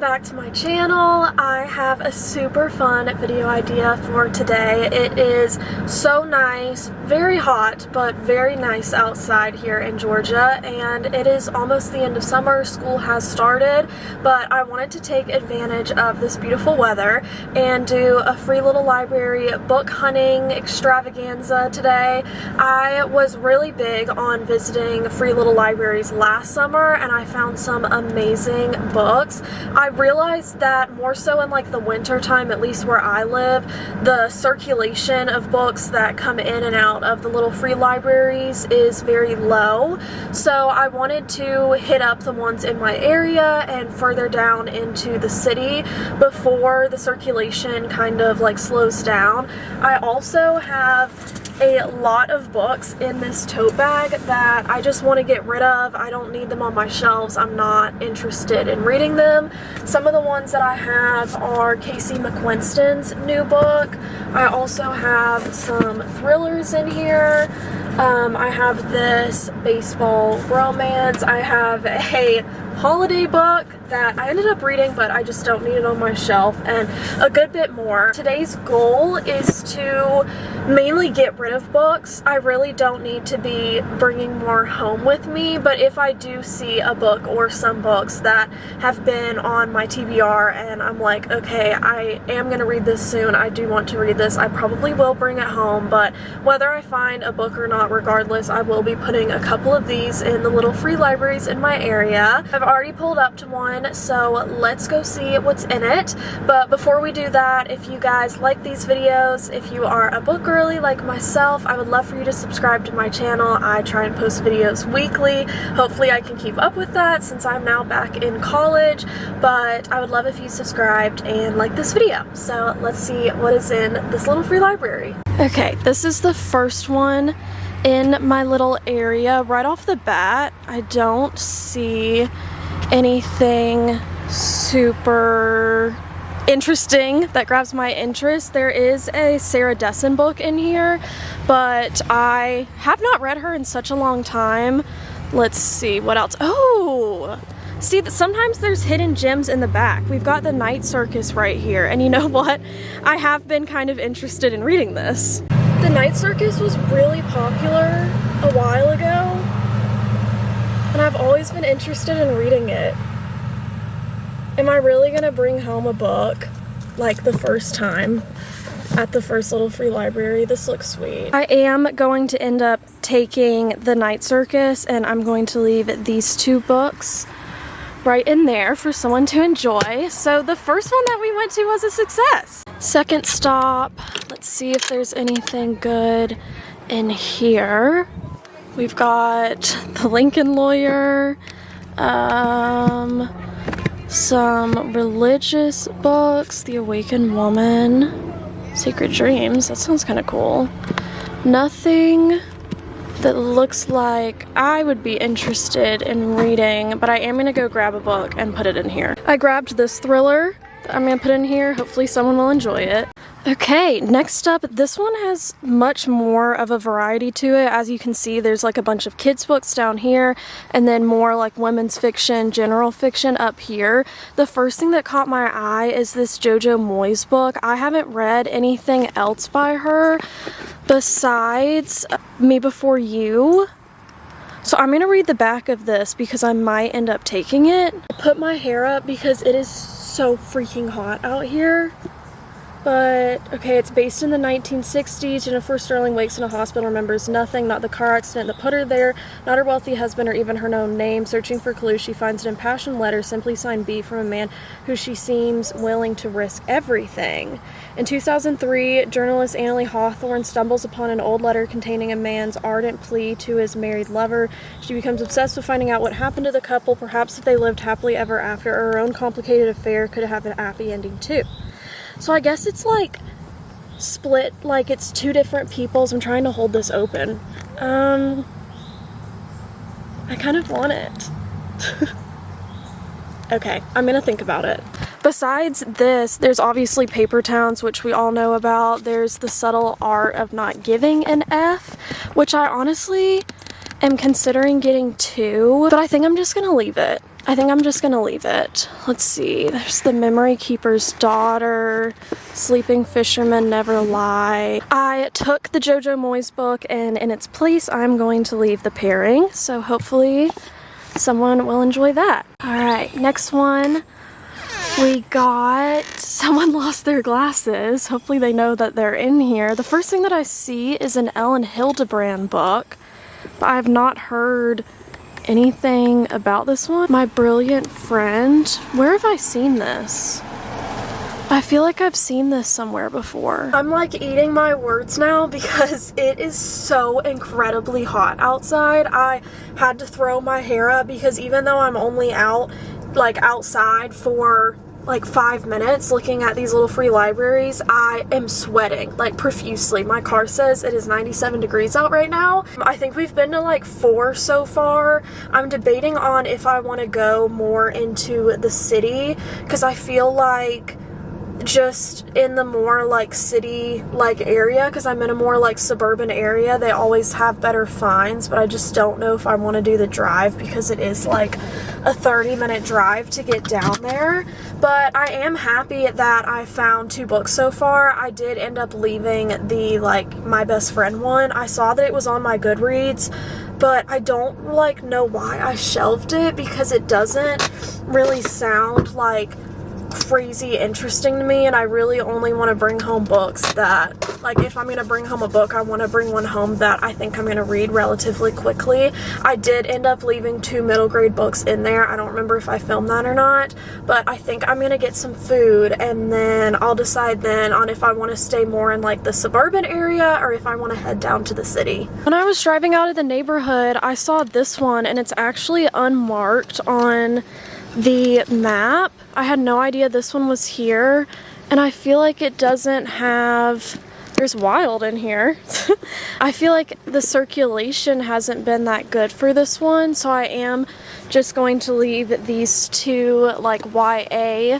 back to my channel. I have a super fun video idea for today. It is so nice, very hot, but very nice outside here in Georgia, and it is almost the end of summer. School has started, but I wanted to take advantage of this beautiful weather and do a free little library book hunting extravaganza today. I was really big on visiting free little libraries last summer, and I found some amazing books. I realized that more so in like the winter time, at least where I live, the circulation of books that come in and out of the little free libraries is very low. So I wanted to hit up the ones in my area and further down into the city before the circulation kind of like slows down. I also have a lot of books in this tote bag that I just want to get rid of. I don't need them on my shelves. I'm not interested in reading them. Some of the ones that I have are Casey McQuiston's new book. I also have some thrillers in here. I have this baseball romance. I have a holiday book that I ended up reading, but I just don't need it on my shelf, and a good bit more. Today's goal is to mainly get rid of books. I really don't need to be bringing more home with me, but if I do see a book or some books that have been on my TBR and I'm like, okay, I am going to read this soon, I do want to read this, I probably will bring it home. But whether I find a book or not, regardless, I will be putting a couple of these in the little free libraries in my area. I've already pulled up to one, so let's go see what's in it. But before we do that, if you guys like these videos, if you are a book girly like myself, I would love for you to subscribe to my channel. I try and post videos weekly. Hopefully I can keep up with that since I'm now back in college, but I would love if you subscribed and liked this video. So let's see what is in this little free library. Okay, this is the first one in my little area. Right off the bat, I don't see anything super interesting that grabs my interest. There is a Sarah Dessen book in here, but I have not read her in such a long time. Let's see what else. Oh, see, sometimes there's hidden gems in the back. We've got The Night Circus right here, and you know what? I have been kind of interested in reading this. The Night Circus was really popular a while ago, and I've always been interested in reading it. Am I really gonna bring home a book like the first time at the first little free library? This looks sweet. I am going to end up taking The Night Circus, and I'm going to leave these two books right in there for someone to enjoy. So the first one that we went to was a success. Second stop, let's see if there's anything good in here. We've got The Lincoln Lawyer, some religious books, The Awakened Woman, Sacred Dreams, that sounds kind of cool. Nothing that looks like I would be interested in reading, but I am going to go grab a book and put it in here. I grabbed this thriller that I'm going to put in here. Hopefully someone will enjoy it. Okay, next up, this one has much more of a variety to it. As you can see, there's like a bunch of kids books down here, and then more like women's fiction, general fiction up here. The first thing that caught my eye is this JoJo Moyes book. I haven't read anything else by her besides Me Before You. So I'm gonna read the back of this because I might end up taking it. I put my hair up because it is so freaking hot out here. But, okay, it's based in the 1960s. Jennifer Sterling wakes in a hospital, remembers nothing, not the car accident that put her there, not her wealthy husband or even her known name. Searching for clues, she finds an impassioned letter, simply signed B, from a man who she seems willing to risk everything. In 2003, journalist Annalee Hawthorne stumbles upon an old letter containing a man's ardent plea to his married lover. She becomes obsessed with finding out what happened to the couple, perhaps if they lived happily ever after, or her own complicated affair could have a happy ending too. So I guess it's like split, like it's two different peoples. I'm trying to hold this open. I kind of want it. Okay, I'm gonna think about it. Besides this, there's obviously Paper Towns, which we all know about. There's The Subtle Art of Not Giving an F, which I honestly am considering getting two, but I think I'm just gonna leave it. I think I'm just gonna leave it. Let's see, there's The Memory Keeper's Daughter, Sleeping Fishermen Never Lie. I took the JoJo Moyes book, and in its place I'm going to leave The Pairing, so hopefully someone will enjoy that. Alright, next one. We got Someone Lost Their Glasses. Hopefully they know that they're in here. The first thing that I see is an Ellen Hildebrand book, but I have not heard anything about this one. My Brilliant Friend. Where have I seen this? I feel like I've seen this somewhere before. I'm like eating my words now because it is so incredibly hot outside. I had to throw my hair up because even though I'm only outside for like 5 minutes looking at these little free libraries, I am sweating like profusely. My car says it is 97 degrees out right now. I think we've been to like 4 so far. I'm debating on if I want to go more into the city because I feel like just in the more like city like area, because I'm in a more like suburban area, they always have better finds, but I just don't know if I want to do the drive because it is like a 30-minute drive to get down there. But I am happy that I found 2 books so far. I did end up leaving the like My Best Friend one. I saw that it was on my Goodreads, but I don't like know why I shelved it because it doesn't really sound like crazy interesting to me, and I really only want to bring home books that, like, if I'm going to bring home a book, I want to bring one home that I think I'm going to read relatively quickly. I did end up leaving 2 middle grade books in there. I don't remember if I filmed that or not, but I think I'm going to get some food, and then I'll decide then on if I want to stay more in like the suburban area or if I want to head down to the city. When I was driving out of the neighborhood, I saw this one, and it's actually unmarked on the map. I had no idea this one was here, and I feel like it doesn't have, there's wild in here. I feel like the circulation hasn't been that good for this one, so I am just going to leave these 2 like YA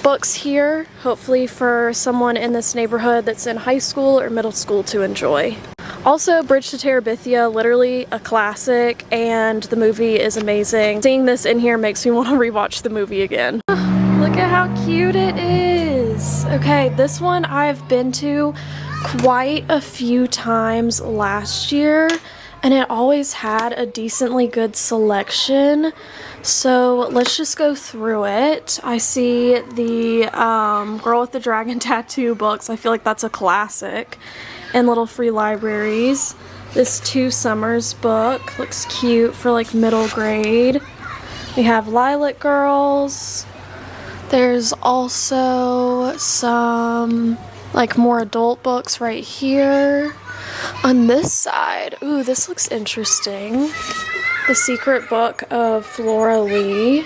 books here, hopefully for someone in this neighborhood that's in high school or middle school to enjoy. Also, Bridge to Terabithia, literally a classic, and the movie is amazing. Seeing this in here makes me want to rewatch the movie again. Look at how cute it is. Okay, this one I've been to quite a few times last year, and it always had a decently good selection. So let's just go through it. I see the Girl with the Dragon Tattoo books. I feel like that's a classic. And little free libraries. This 2 Summers book looks cute for like middle grade. We have Lilac Girls. There's also some like more adult books right here. On this side, ooh, this looks interesting. The Secret Book of Flora Lee.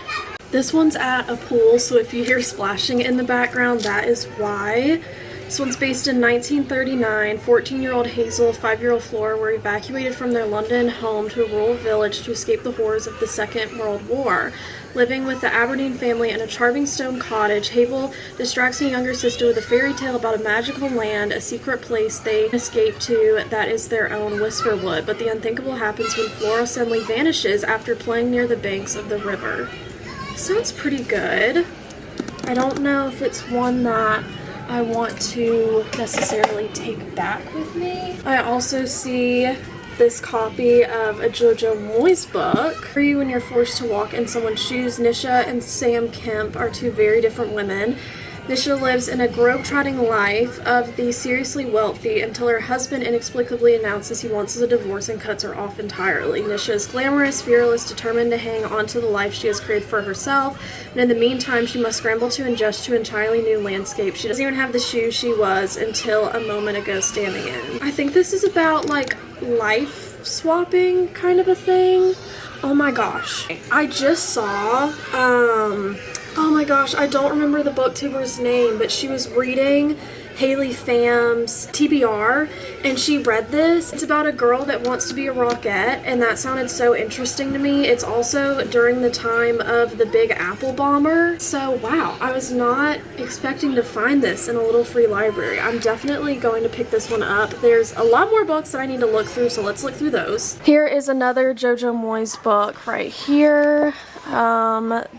This one's at a pool, so if you hear splashing in the background, that is why. This one's based in 1939. 14-year-old Hazel, 5-year-old Flora were evacuated from their London home to a rural village to escape the horrors of the Second World War. Living with the Aberdeen family in a charming stone cottage, Hazel distracts her younger sister with a fairy tale about a magical land, a secret place they escape to that is their own Whisperwood. But the unthinkable happens when Flora suddenly vanishes after playing near the banks of the river. Sounds pretty good. I don't know if it's one that I want to necessarily take back with me. I also see this copy of a JoJo Moyes book. For you when you're forced to walk in someone's shoes, Nisha and Sam Kemp are 2 very different women. Nisha lives in a globe-trotting life of the seriously wealthy until her husband inexplicably announces he wants a divorce and cuts her off entirely. Nisha is glamorous, fearless, determined to hang on to the life she has created for herself, and in the meantime she must scramble to adjust to an entirely new landscape. She doesn't even have the shoes she was until a moment ago standing in. I think this is about like life swapping kind of a thing. Oh my gosh. I just saw oh my gosh, I don't remember the booktuber's name, but she was reading Haley Pham's TBR, and she read this. It's about a girl that wants to be a rockette, and that sounded so interesting to me. It's also during the time of the Big Apple bomber. So wow, I was not expecting to find this in a little free library. I'm definitely going to pick this one up. There's a lot more books that I need to look through, so let's look through those. Here is another JoJo Moyes book right here.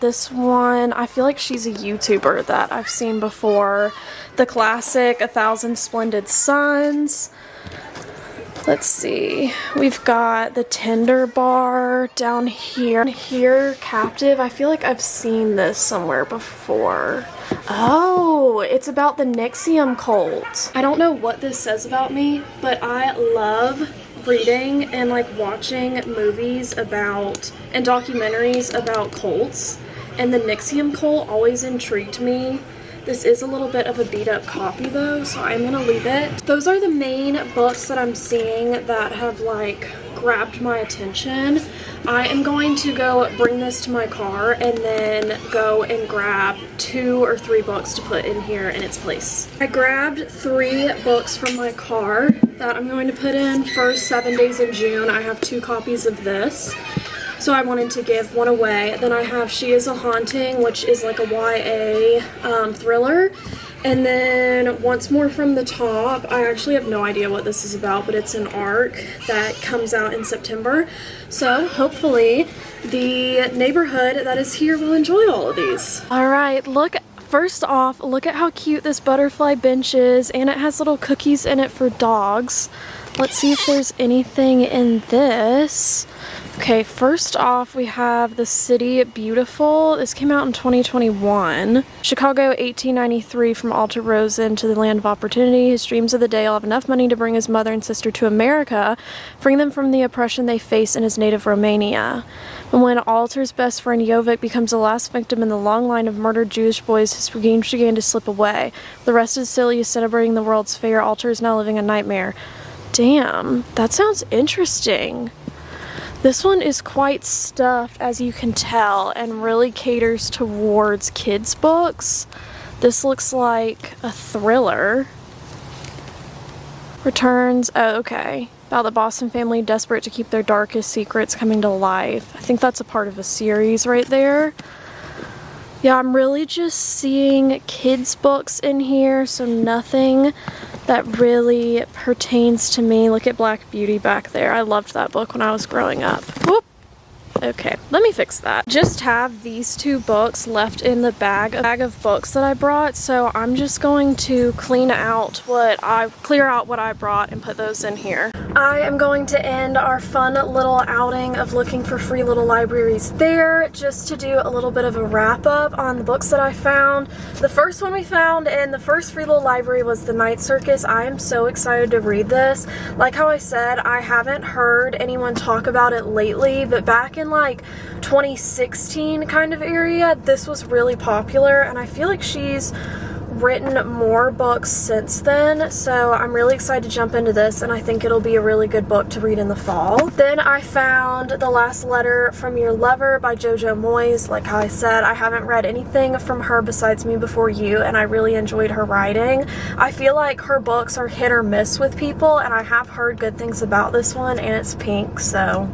This one, I feel like she's a YouTuber that I've seen before. The classic 1,000 Splendid Suns. Let's see. We've got the Tinder Bar down here. Here, Captive. I feel like I've seen this somewhere before. Oh, it's about the Nixium cult. I don't know what this says about me, but I love reading and like watching movies about and documentaries about cults, and the Nixium cult always intrigued me. This is a little bit of a beat up copy though, so I'm gonna leave it. Those are the main books that I'm seeing that have like grabbed my attention. I am going to go bring this to my car and then go and grab 2 or 3 books to put in here in its place. I grabbed 3 books from my car that I'm going to put in. First, 7 Days in June. I have 2 copies of this, so I wanted to give one away. Then I have She Is a Haunting, which is like a YA thriller. And then Once More from the Top. I actually have no idea what this is about, but it's an arc that comes out in September. So hopefully the neighborhood that is here will enjoy all of these. Alright, first off, look at how cute this butterfly bench is, and it has little cookies in it for dogs. Let's see if there's anything in this. Okay, first off, we have The City Beautiful. This came out in 2021. Chicago, 1893, from Alta Rosen to the land of opportunity. His dreams of the day will have enough money to bring his mother and sister to America, freeing them from the oppression they face in his native Romania. And when Alter's best friend Jovic becomes the last victim in the long line of murdered Jewish boys, his dreams began to slip away. The rest of the city is celebrating the World's Fair. Alter is now living a nightmare. Damn, that sounds interesting. This one is quite stuffed, as you can tell, and really caters towards kids' books. This looks like a thriller. Returns, oh, okay. About the Boston family desperate to keep their darkest secrets coming to life. I think that's a part of a series right there. Yeah, I'm really just seeing kids' books in here, so nothing that really pertains to me. Look at Black Beauty back there. I loved that book when I was growing up. Whoop. Okay, let me fix that. Just have these 2 books left in the bag of books that I brought, so I'm just going to clear out what I brought and put those in here. I am going to end our fun little outing of looking for free little libraries there, just to do a little bit of a wrap up on the books that I found. The first one we found in the first free little library was The Night Circus. I am so excited to read this. Like how I said, I haven't heard anyone talk about it lately, but back in like 2016 kind of area, this was really popular, and I feel like she's written more books since then, so I'm really excited to jump into this, and I think it'll be a really good book to read in the fall. Then I found The Last Letter from Your Lover by JoJo Moyes. Like how I said, I haven't read anything from her besides Me Before You, and I really enjoyed her writing. I feel like her books are hit or miss with people, and I have heard good things about this one, and it's pink, so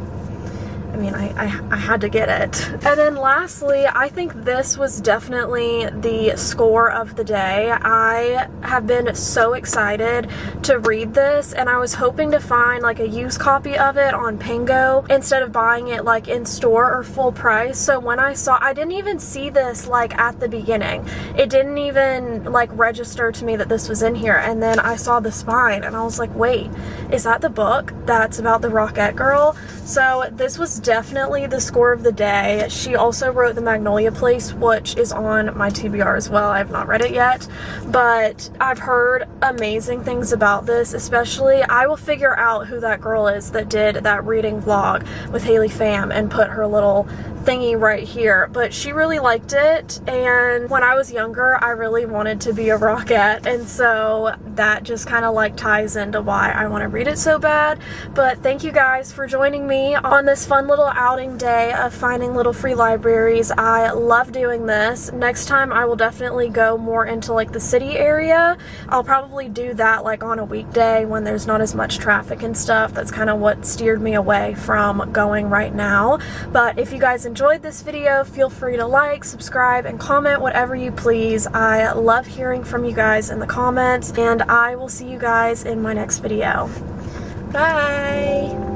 I mean, I had to get it. And then lastly, I think this was definitely the score of the day. I have been so excited to read this, and I was hoping to find like a used copy of it on Pingo instead of buying it like in store or full price. So when I didn't even see this like at the beginning. It didn't even like register to me that this was in here, and then I saw the spine and I was like, wait, is that the book that's about the Rockette girl? So this was definitely the score of the day. She also wrote The Magnolia Place, which is on my TBR as well. I have not read it yet, but I've heard amazing things about this. Especially, I will figure out who that girl is that did that reading vlog with Haley Pham and put her little thingy right here, but she really liked it, and when I was younger I really wanted to be a Rockette, and so that just kind of like ties into why I want to read it so bad. But thank you guys for joining me on this fun little outing day of finding little free libraries. I love doing this. Next time I will definitely go more into like the city area. I'll probably do that like on a weekday when there's not as much traffic and stuff. That's kind of what steered me away from going right now. But if you guys enjoyed this video, feel free to like, subscribe, and comment whatever you please. I love hearing from you guys in the comments, and I will see you guys in my next video. Bye!